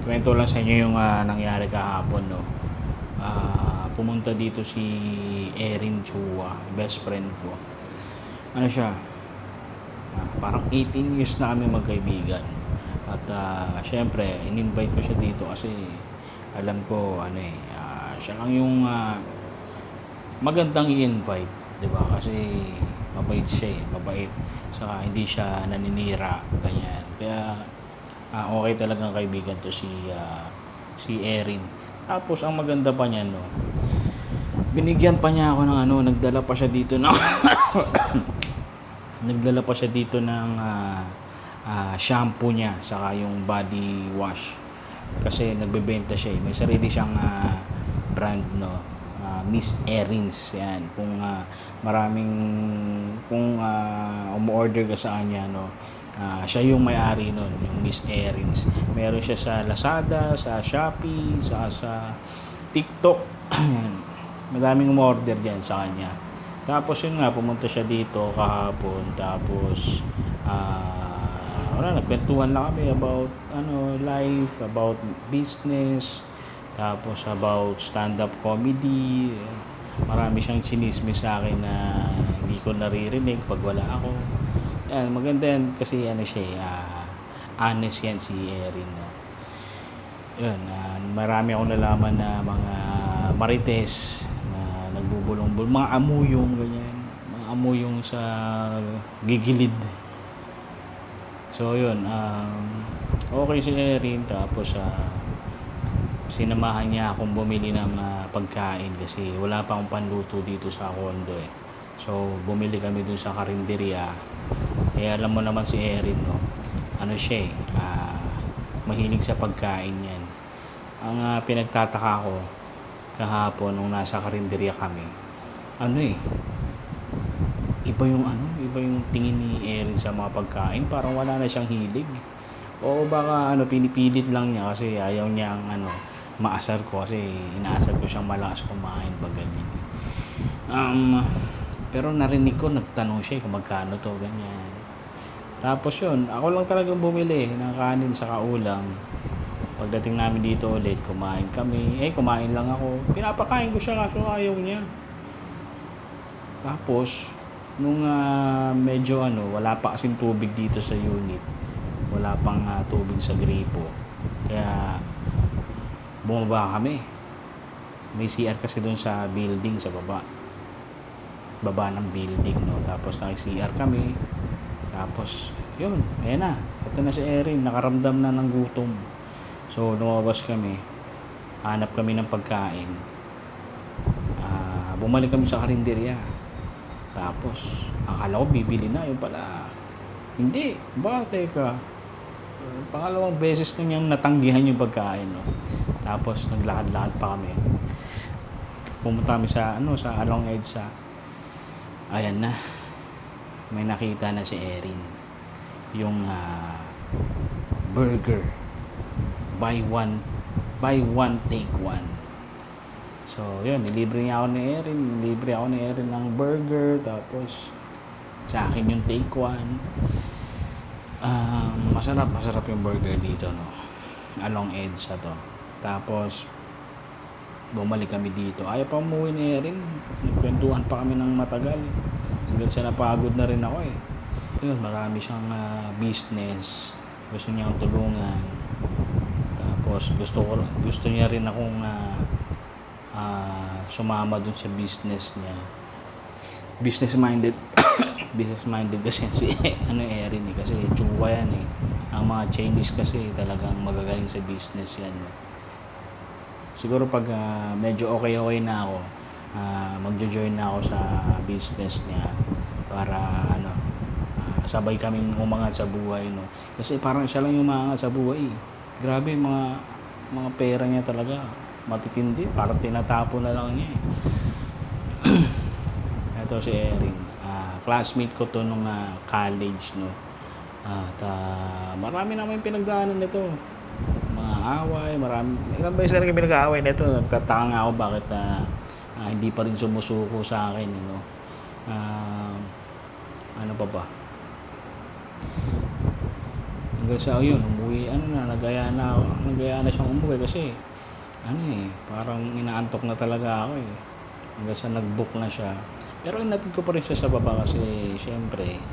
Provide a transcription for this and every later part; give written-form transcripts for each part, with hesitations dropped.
Kwento lang sa inyo yung nangyari kahapon, no. Pumunta dito si Erin Chua, best friend ko. Ano siya, parang 18 years na kami magkaibigan. At syempre, in-invite ko siya dito kasi alam ko siya lang yung magandang i-invite, 'di ba? Kasi mabait siya, mabait. Saka hindi siya naninira, ganyan. Kaya okay talagang kaibigan to si Erin. Tapos ang maganda pa niya, no, binigyan pa niya ako ng nagdala pa siya dito ng nagdala pa siya dito ng shampoo niya saka yung body wash. Kasi nagbebenta siya, may sarili siyang brand, no. Miss Erin's yan. Kung umu-order ka sa kanya, no, siya yung may-ari nun, yung Miss Erin's. Meron siya sa Lazada, sa Shopee, sa TikTok. Madaming umorder dyan sa kanya. Tapos yun nga, pumunta siya dito kahapon. Tapos nagkwentuhan lang kami about life, about business, tapos about stand-up comedy. Marami siyang chinismis sa akin na hindi ko naririnig pag wala ako. Yan, maganda yan kasi siya, honest yan si Erin, no? Yun, marami akong nalaman na mga marites na nagbubulong-bulong, mga amuyong ganyan, mga amuyong sa gigilid. So yun, okay si Erin. Tapos sinamahan niya akong bumili ng pagkain kasi wala pa akong panluto dito sa condo eh. So bumili kami dun sa karinderya. Alam mo naman si Erin, no, siya mahilig sa pagkain yan. Ang pinagtataka ko kahapon nung nasa karinderya kami, iba yung tingin ni Erin sa mga pagkain. Parang wala na siyang hilig. O baka pinipilit lang niya kasi ayaw niya maasar ko, kasi inaasar ko siyang malakas kumain pag ganyan. Pero narinig ko, nagtanong siya kung magkano to, ganyan. Tapos yun, ako lang talagang bumili ng kanin sa kaulam. Pagdating namin dito ulit, kumain kami. Kumain lang ako. Pinapakain ko siya kaso ayaw niya. Tapos nung medyo wala pa kasing tubig dito sa unit, wala pang tubig sa gripo, kaya bumaba kami. May CR kasi doon sa building, sa baba ng building, no. Tapos nag-CR kami. Tapos yun, ayan na, ito na si Erin, nakaramdam na ng gutom. So lumabas kami, hanap kami ng pagkain. Bumalik kami sa karinderya. Tapos akala ko bibili na, yun pala hindi. Teka, pangalawang beses na niyang natanggihan yung pagkain, no. Tapos naglakad-lakad pa kami. Pumunta kami sa Along EDSA. Ayan na, may nakita na si Erin. Yung burger, buy one take one. So yun, nilibre ako ni Erin ng burger. Tapos sa akin yung take one. Masarap yung burger dito, no. Along EDSA to. Tapos bumalik kami dito. Ayaw pa umuwi ni Erin. Nagkwentuhan pa kami ng matagal. Hanggang sa napagod na rin ako eh. Yun, marami siyang business. Gusto niya akong tulungan. Tapos gusto niya rin akong sumama dun sa business niya. Business minded kasi si Erin eh. Kasi Chua yan eh. Ang mga Chinese kasi talagang magagaling sa business yan. Siguro pag medyo okay na ako, magjo-join na ako sa business niya para sabay kaming umangat sa buhay, no. Kasi parang siya lang yung umangat sa buhay. Grabe, mga pera niya talaga matitindi, parang tinatapon na lang niya eh. Ito si Erin, classmate ko to nung college, no. At marami naman yung pinagdaanan nito, mga away, ilang beses na rin pinag-aaway nito. Nagtataka nga ako bakit hindi pa rin sumusuko sa akin, you know. Ano pa ba? Hanggang sa yun, umuwi, nagaya na siyang umuwi kasi, parang inaantok na talaga ako eh. Hanggang sa nag-book na siya. Pero inatid ko pa rin siya sa baba kasi, syempre,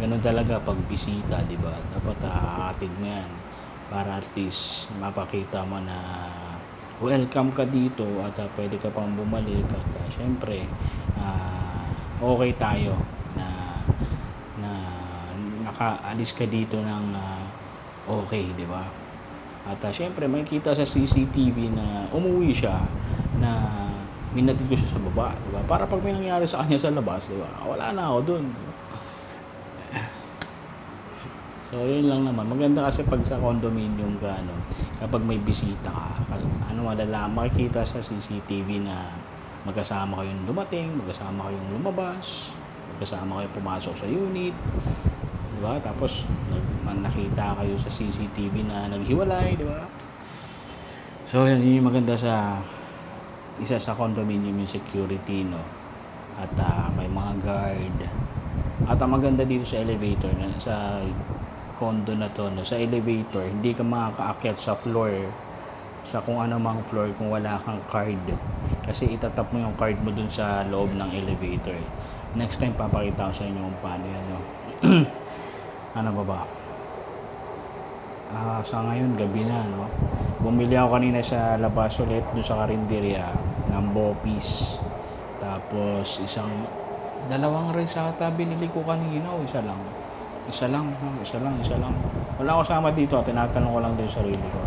ganun talaga pag bisita, di ba? Dapat aatid mo yan para at least mapakita mo na welcome ka dito at pwede ka pang bumalik at syempre, okay tayo na na nakaalis ka dito ng okay, di ba? At syempre makikita sa CCTV na umuwi siya na minatid ko siya sa baba, di ba? Para pag may nangyari sa kanya sa labas, di ba? Wala na ako doon. So, yun lang naman. Maganda kasi pag sa condominium ka, kapag may bisita ka, makikita sa CCTV na magkasama kayong dumating, magkasama kayong lumabas, magkasama kayong pumasok sa unit, di ba? Tapos, nakita kayo sa CCTV na naghiwalay, di ba? So, yun yung maganda sa isa sa condominium yung security, no? At may mga guard. At ang maganda dito sa elevator, sa condo na to, no, sa elevator, hindi ka makakaakyat sa floor, sa kung ano mang floor kung wala kang card. Kasi itatap mo yung card mo dun sa loob ng elevator. Next time, papakita ko sa inyo kung paano yan, no? Ano ba? Sa ngayon, gabi na, no? Bumili ako kanina sa labas ulit, dun sa karinderya, ng Bopis. Tapos, dalawang rice ata binili ko kanina o isa lang. Isa lang. Wala ako sama dito. Tinatanong ko lang din yung sarili ko.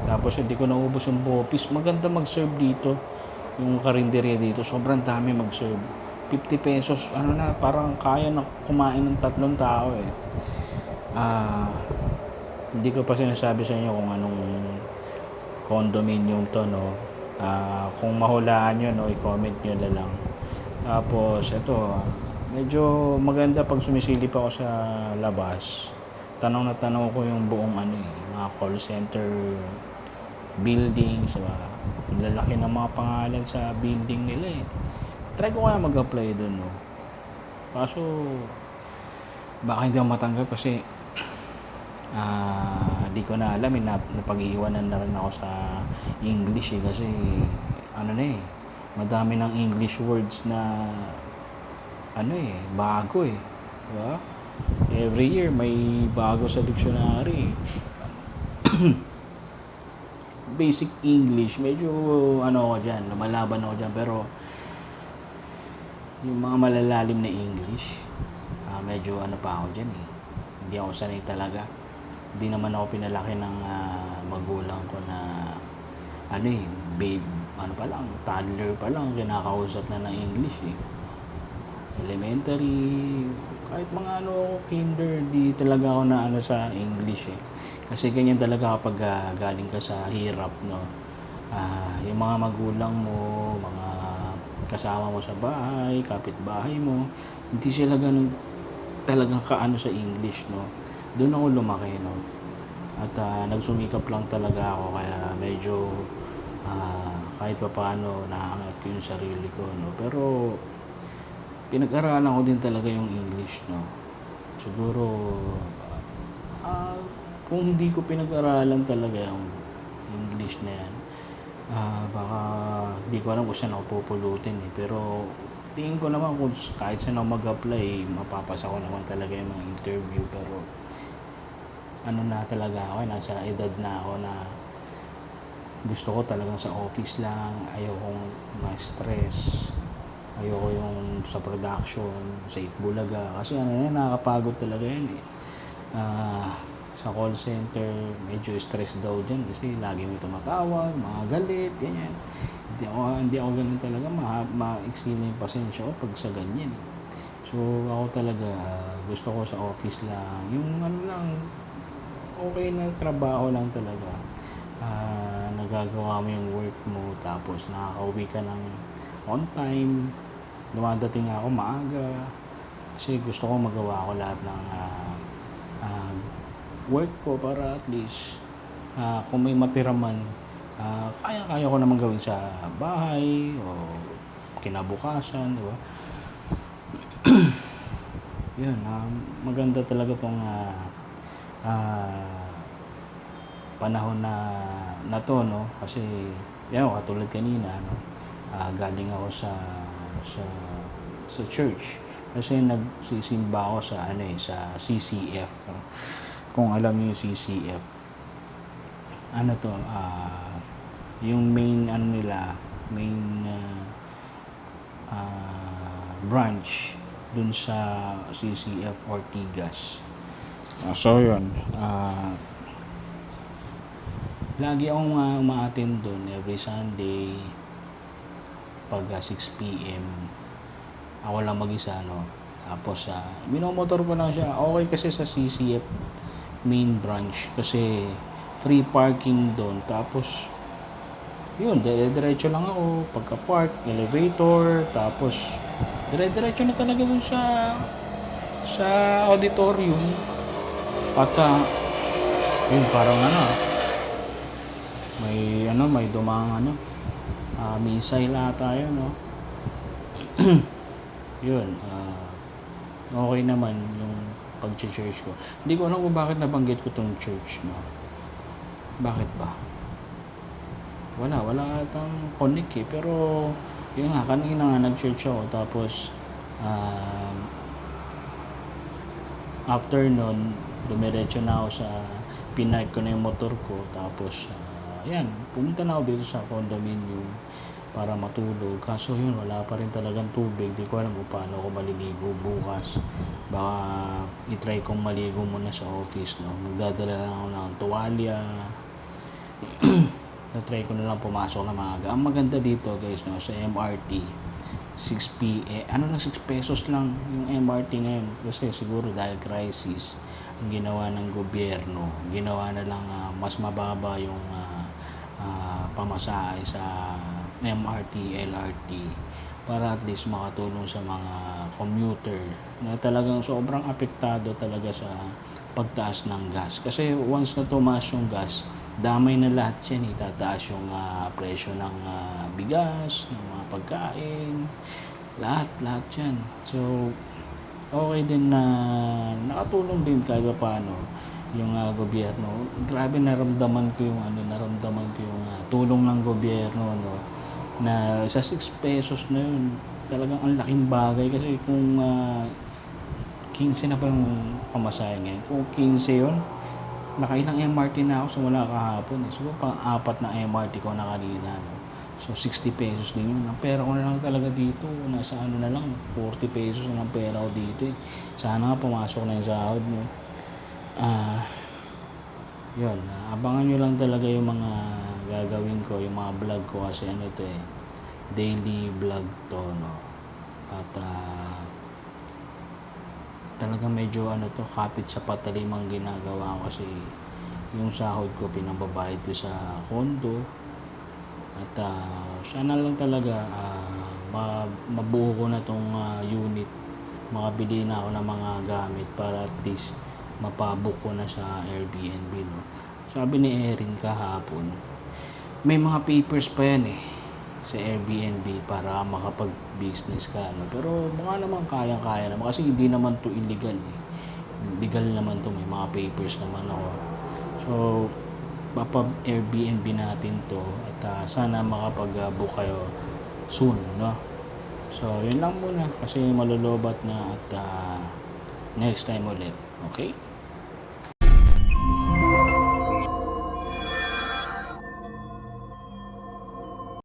Tapos hindi ko naubos yung Bopis. Maganda mag-serve dito. Yung karinderya dito. Sobrang dami mag-serve. 50 pesos. Parang kaya na kumain ng 3 tao eh. Hindi ko pa sinasabi sa inyo kung anong condominium to, no? Kung mahulaan nyo, no, i-comment nyo na lang. Tapos, ito, medyo maganda pag sumisilip ako sa labas. Tanong ko yung buong mga call center buildings, diba? Lalaki ng mga pangalan sa building nila eh. Try ko kaya mag-apply doon, no? Kaso, baka hindi ako matanggap kasi di ko na alam napag-iiwanan na rin ako sa English eh. Kasi, madami ng English words na bago eh. Diba? Every year may bago sa dictionary. Basic English, medyo lumalaban ako dyan. Pero yung mga malalalim na English, medyo pa ako dyan eh. Hindi ako sanay talaga. Hindi naman ako pinalaki ng magulang ko na toddler pa lang, kinakausap na ng English eh. Elementary, kahit mga kinder, di talaga ako na sa English eh. Kasi ganyan talaga kapag galing ka sa hirap, no? Yung mga magulang mo, mga kasama mo sa bahay, kapitbahay mo, hindi sila ganun talagang sa English, no? Doon ako lumaki, no? At nagsumikap lang talaga ako, kaya medyo kahit pa paano naangat ko yung sarili ko, no? Pero pinag-aralan ko din talaga yung English, no? Siguro kung hindi ko pinag-aralan talaga yung English na yan, baka hindi ko alam kung saan ako pupulutin eh. Pero tingin ko naman kung kahit saan ako mag-apply, mapapasa ko naman talaga yung mga interview. Pero na talaga ako, nasa edad na ako na gusto ko talagang sa office lang. Ayokong ma-stress, ayoko yung sa production, sa Itbulaga, kasi nakakapagod talaga yan eh. Sa call center, medyo stress daw dyan kasi lagi may tumatawag, mga galit, ganyan. Hindi ako ganun talaga, maiksi na yung pasensya ko pag sa ganyan. So ako talaga, gusto ko sa office lang, yung lang, okay na trabaho lang talaga. Nagagawa mo yung work mo, tapos nakakauwi ka ng on time, dumadating ako maaga kasi gusto ko magawa ko lahat ng work ko para at least kung may matira man, kaya ko naman gawin sa bahay o kinabukasan, di ba? Yun, maganda talaga tong ah, panahon na to, no? Kasi yan, katulad kanina, no? Galing ako sa sa church kasi nagsisimba ako sa sa CCF, no? Kung alam niyo yung CCF, ano to, yung main nila, main branch dun sa CCF Ortigas. So yun, lagi akong umaattend doon every Sunday pag 6 p.m. Ako lang mag-isa, no? Tapos minomotor ko lang siya. Okay kasi sa CCF main branch kasi free parking doon. Tapos yun, dire-diretso lang ako. Pagka-park, elevator, tapos dire-diretso na talaga dun sa auditorium. At yun, parang may dumang missile ata yun, no? Yun, okay naman yung pag-church ko. Hindi ko alam kung bakit nabanggit ko tong church, no? Bakit ba? Wala atang connect eh. Pero yun nga, kanina nga nag-church ako. Tapos after nun, dumiretso na ako pinark ko na yung motor ko. Tapos yan, pumunta na ako dito sa condominium para matulog. Kaso yun, wala pa rin talagang tubig. Di ko alam kung paano ako maliligo bukas. Baka itry kong maligo muna sa office, no? Magdadala lang ako ng tuwalya. Na-try ko na lang pumasok na maaga. Ang maganda dito, guys, no, sa MRT, 6 p.m. 6 pesos lang yung MRT ngayon. Kasi siguro dahil crisis, ang ginawa ng gobyerno, ginawa na lang mas mababa yung pamasahe sa MRT, LRT para at least makatulong sa mga commuter na talagang sobrang apektado talaga sa pagtaas ng gas. Kasi once na tumaas yung gas, damay na lahat yan. Itataas yung presyo ng bigas, ng mga pagkain, lahat yan. So, okay din na nakatulong din kahit paano yung gobyerno. Grabe naramdaman ko yung tulong ng gobyerno, no, na sa 6 pesos na yun, talagang ang laking bagay kasi kung 15 na pa yung pamasahe ngayon. Kung 15 yun, nakailang MRT na ako simula kahapon. Siguro pang-4 na MRT ko na kanina, no? So 60 pesos din yun. Ang pera ko na lang talaga dito, nasa na lang, 40 pesos na lang pera ko dito eh. Sana nga pumasok na yung sahod, no? Yun, abangan nyo lang talaga yung mga gagawin ko, yung mga vlog ko kasi daily vlog to, no? At talagang medyo kapit sa patalimang ginagawa ko kasi yung sahod ko pinambabayad ko sa condo. At sana lang talaga mabuo ko na tong unit, makabili na ako ng mga gamit para at least mapabook ko na sa Airbnb, no? Sabi ni Erin kahapon, may mga papers pa yan sa Airbnb para makapag-business ka, no? Pero baka naman kaya naman kasi hindi naman to illegal legal naman to, may mga papers naman ako. So Airbnb natin to at sana makapag-book kayo soon, no? So yun lang muna kasi malulobat na at next time ulit, okay?